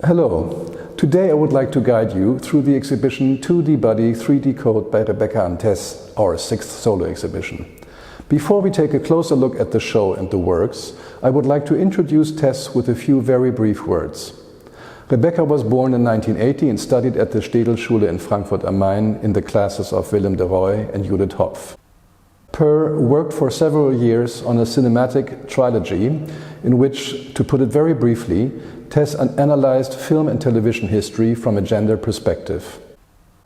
Hello. Today I would like to guide you through the exhibition 2Dbody3Dcode by Rebecca Ann Tess, our 6th solo exhibition. Before we take a closer look at the show and the works, I would like to introduce Tess with a few very brief words. Rebecca was born in 1980 and studied at the Städelschule in Frankfurt am Main in the classes of Willem de Rooij and Judith Hopf. Per worked for several years on a cinematic trilogy in which, to put it very briefly, Tess analyzed film and television history from a gender perspective.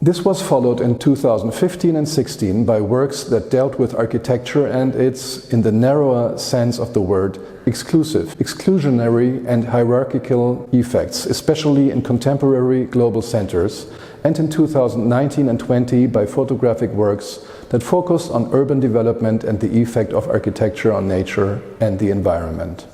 This was followed in 2015 and 16 by works that dealt with architecture and its, in the narrower sense of the word, exclusionary and hierarchical effects, especially in contemporary global centers, and in 2019 and 20 by photographic works that focused on urban development and the effect of architecture on nature and the environment.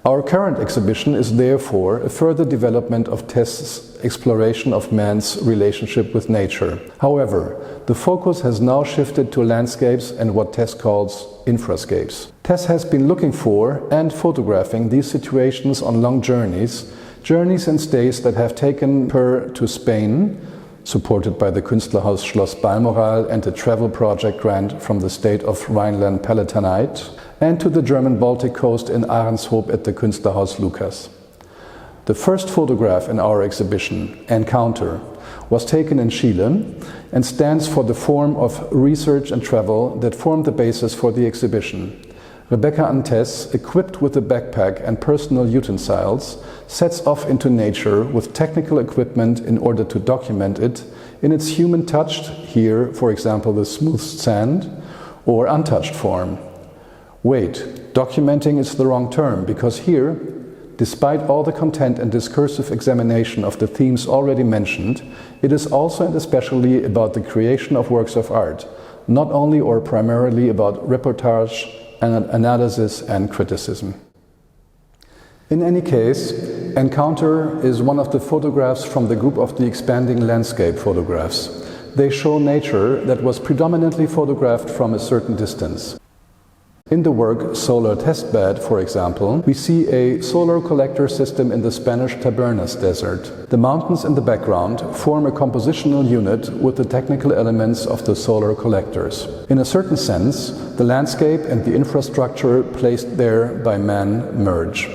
Our current exhibition is therefore a further development of Tess's exploration of man's relationship with nature. However, the focus has now shifted to landscapes and what Tess calls infrascapes. Tess has been looking for and photographing these situations on long journeys and stays that have taken her to Spain, supported by the Künstlerhaus Schloss Balmoral and a travel project grant from the state of Rhineland-Palatinate, and to the German Baltic coast in Ahrenshoop at the Künstlerhaus Lukas. The first photograph in our exhibition, Encounter, was taken in Chile and stands for the form of research and travel that formed the basis for the exhibition. Rebecca Ann Tess, equipped with a backpack and personal utensils, sets off into nature with technical equipment in order to document it in its human touched, here for example the smooth sand, or untouched form. Wait, documenting is the wrong term, because here, despite all the content and discursive examination of the themes already mentioned, it is also and especially about the creation of works of art, not only or primarily about reportage, analysis and criticism. In any case, Encounter is one of the photographs from the group of the expanding landscape photographs. They show nature that was predominantly photographed from a certain distance. In the work Solar Testbed, for example, we see a solar collector system in the Spanish Tabernas Desert. The mountains in the background form a compositional unit with the technical elements of the solar collectors. In a certain sense, the landscape and the infrastructure placed there by man merge.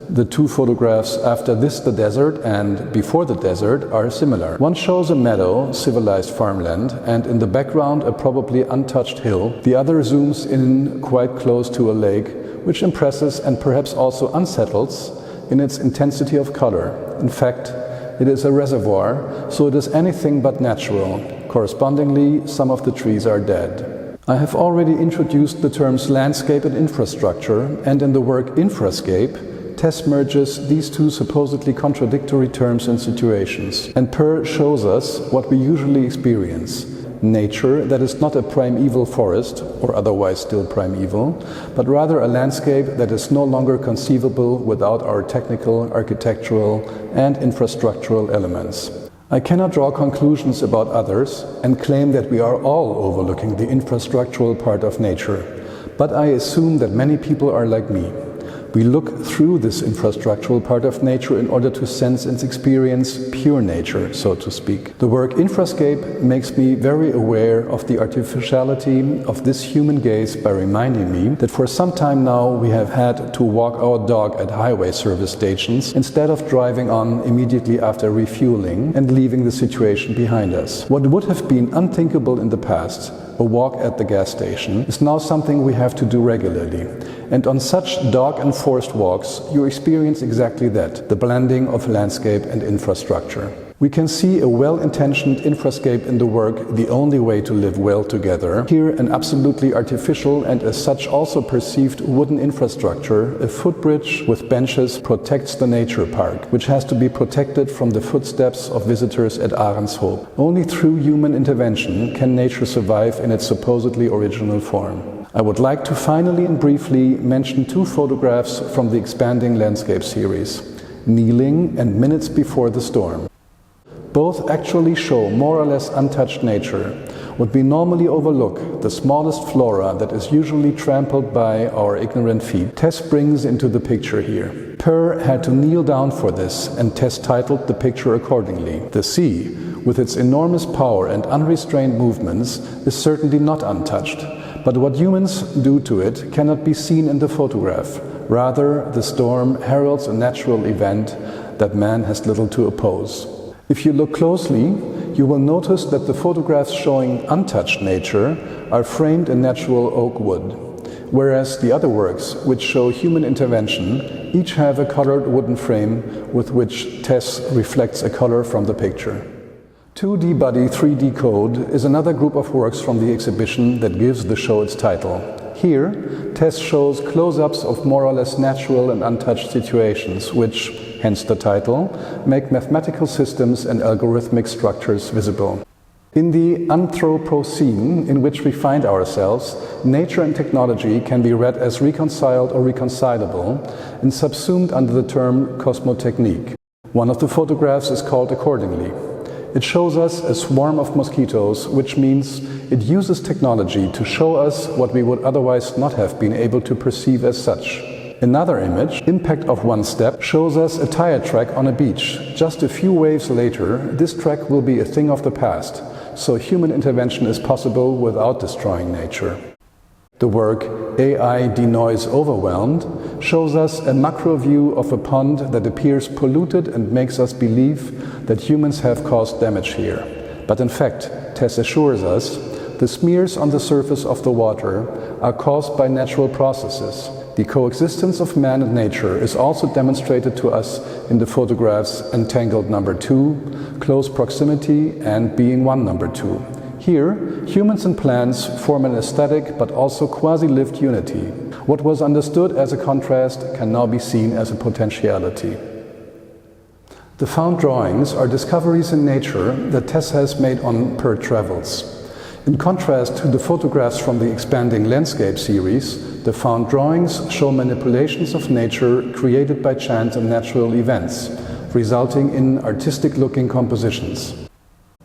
The two photographs after this, the desert, and before the desert are similar. One shows a meadow, civilized farmland, and in the background a probably untouched hill. The other zooms in quite close to a lake, which impresses and perhaps also unsettles in its intensity of color. In fact, it is a reservoir, so it is anything but natural. Correspondingly, some of the trees are dead. I have already introduced the terms landscape and infrastructure, and in the work Infrascape, Tess merges these two supposedly contradictory terms and situations. And Per shows us what we usually experience. Nature that is not a primeval forest, or otherwise still primeval, but rather a landscape that is no longer conceivable without our technical, architectural and infrastructural elements. I cannot draw conclusions about others and claim that we are all overlooking the infrastructural part of nature, but I assume that many people are like me. We look through this infrastructural part of nature in order to sense and experience pure nature, so to speak. The work Infrascape makes me very aware of the artificiality of this human gaze by reminding me that for some time now we have had to walk our dog at highway service stations instead of driving on immediately after refueling and leaving the situation behind us. What would have been unthinkable in the past, a walk at the gas station, is now something we have to do regularly. And on such dark and forced walks, you experience exactly that, the blending of landscape and infrastructure. We can see a well-intentioned infrascape in the work The Only Way to Live Well Together. Here an absolutely artificial and as such also perceived wooden infrastructure, a footbridge with benches, protects the nature park, which has to be protected from the footsteps of visitors at Ahrenshoop. Only through human intervention can nature survive in its supposedly original form. I would like to finally and briefly mention two photographs from the expanding landscape series, Kneeling and Minutes Before the Storm. Both actually show more or less untouched nature, what we normally overlook, the smallest flora that is usually trampled by our ignorant feet, Tess brings into the picture here. Per had to kneel down for this, and Tess titled the picture accordingly. The sea, with its enormous power and unrestrained movements, is certainly not untouched, but what humans do to it cannot be seen in the photograph. Rather, the storm heralds a natural event that man has little to oppose. If you look closely, you will notice that the photographs showing untouched nature are framed in natural oak wood, whereas the other works, which show human intervention, each have a colored wooden frame with which Tess reflects a color from the picture. 2Dbody3Dcode is another group of works from the exhibition that gives the show its title. Here, Tess shows close-ups of more or less natural and untouched situations, which, hence the title, make mathematical systems and algorithmic structures visible. In the Anthropocene in which we find ourselves, nature and technology can be read as reconciled or reconcilable and subsumed under the term cosmotechnique. One of the photographs is called accordingly. It shows us a swarm of mosquitoes, which means it uses technology to show us what we would otherwise not have been able to perceive as such. Another image, Impact of One Step, shows us a tire track on a beach. Just a few waves later, this track will be a thing of the past, so human intervention is possible without destroying nature. The work AI Denoise Overwhelmed shows us a macro view of a pond that appears polluted and makes us believe that humans have caused damage here. But in fact, Tess assures us, the smears on the surface of the water are caused by natural processes. The coexistence of man and nature is also demonstrated to us in the photographs Entangled Number 2, Close Proximity and Being One Number 2. Here, humans and plants form an aesthetic but also quasi-lived unity. What was understood as a contrast can now be seen as a potentiality. The found drawings are discoveries in nature that Tess has made on Per Travels. In contrast to the photographs from the Expanding Landscape series, the found drawings show manipulations of nature created by chance and natural events, resulting in artistic-looking compositions.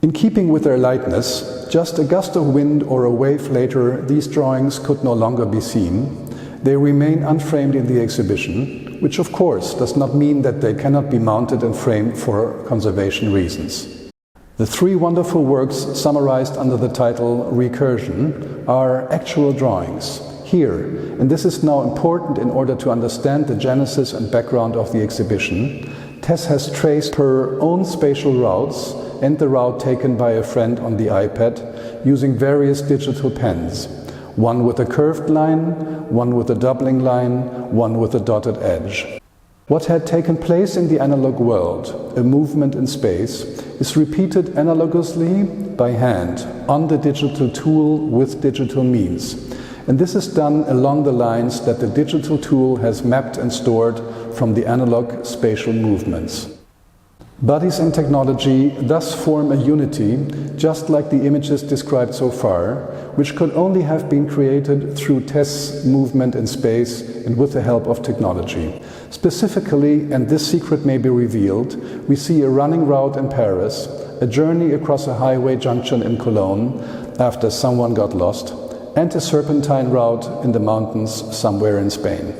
In keeping with their lightness, just a gust of wind or a wave later, these drawings could no longer be seen. They remain unframed in the exhibition, which of course does not mean that they cannot be mounted and framed for conservation reasons. The three wonderful works summarized under the title Recursion are actual drawings. Here, and this is now important in order to understand the genesis and background of the exhibition, Tess has traced her own spatial routes and the route taken by a friend on the iPad using various digital pens, one with a curved line, one with a doubling line, one with a dotted edge. What had taken place in the analog world, a movement in space, is repeated analogously by hand on the digital tool with digital means. And this is done along the lines that the digital tool has mapped and stored from the analog spatial movements. Bodies and technology thus form a unity, just like the images described so far, which could only have been created through Tess' movement in space and with the help of technology. Specifically, and this secret may be revealed, we see a running route in Paris, a journey across a highway junction in Cologne after someone got lost, and a serpentine route in the mountains somewhere in Spain.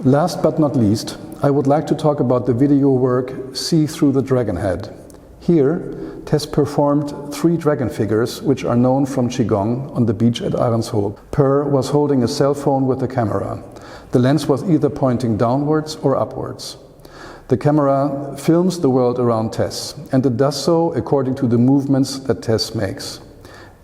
Last but not least, I would like to talk about the video work See Through the Dragon Head. Here, Tess performed 3 dragon figures which are known from Qigong on the beach at Ahrenshoop. Per was holding a cell phone with a camera. The lens was either pointing downwards or upwards. The camera films the world around Tess, and it does so according to the movements that Tess makes.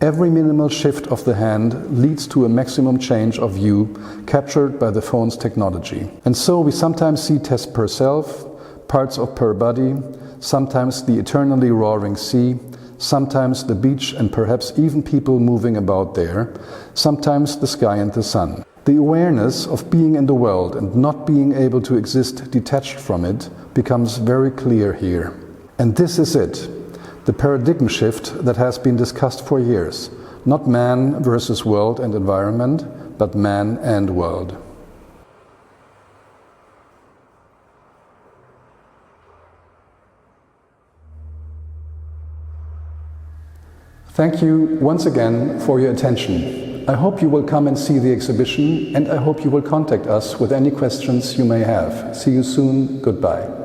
Every minimal shift of the hand leads to a maximum change of view captured by the phone's technology. And so we sometimes see Tess herself, parts of her body, sometimes the eternally roaring sea, sometimes the beach and perhaps even people moving about there, sometimes the sky and the sun. The awareness of being in the world and not being able to exist detached from it becomes very clear here. And this is it. The paradigm shift that has been discussed for years, not man versus world and environment, but man and world. Thank you once again for your attention. I hope you will come and see the exhibition, and I hope you will contact us with any questions you may have. See you soon. Goodbye.